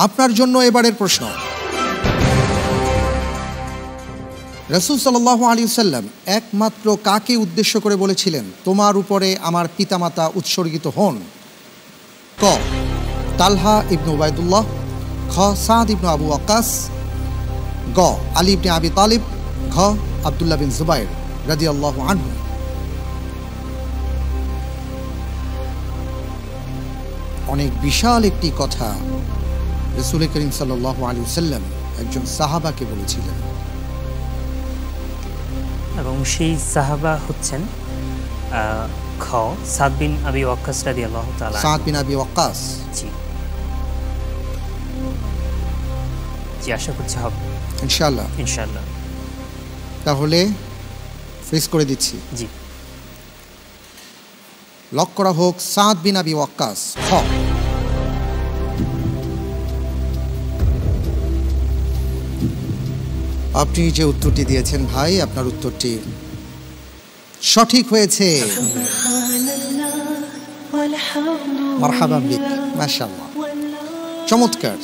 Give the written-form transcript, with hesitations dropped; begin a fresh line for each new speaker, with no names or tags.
আপনার জন্য এবারের প্রশ্ন, রাসূল সাল্লাল্লাহু আলাইহি ওয়াসাল্লাম একমাত্র কাকে উদ্দেশ্য করে বলেছিলেন তোমার উপরে আমার পিতামাতা উৎসর্গিত হন? ক তালহা ইবনে উবাইদুল্লাহ, খ সাদ ইবনে আবু ওয়াক্কাস, গ আলী ইবনে আবি তালিব, ঘ আব্দুল্লাহ বিন জুবাইর রাদিয়াল্লাহু আনহু। অনেক বিশাল একটি কথা রাসূল করিম সাল্লাল্লাহু আলাইহি ওয়াসাল্লাম একজন সাহাবাকে বলেছিলেন,
এবং সেই সাহাবা হচ্ছেন খ সাদ বিন আবি ওয়াক্কাস রাদিয়াল্লাহু তাআলা।
সাদ বিন আবি ওয়াক্কাস।
জি জি, আশা করছি হবে
ইনশাআল্লাহ।
ইনশাআল্লাহ।
তাহলে ফ্রিজ করে দিচ্ছি।
জি,
লক করা হোক সাদ বিন আবি ওয়াক্কাস। খ আপনি যে উত্তরটি দিয়েছেন ভাই, আপনার উত্তরটি সঠিক হয়েছে। মারহাবা বিক, মাশাআল্লাহ, চমৎকার।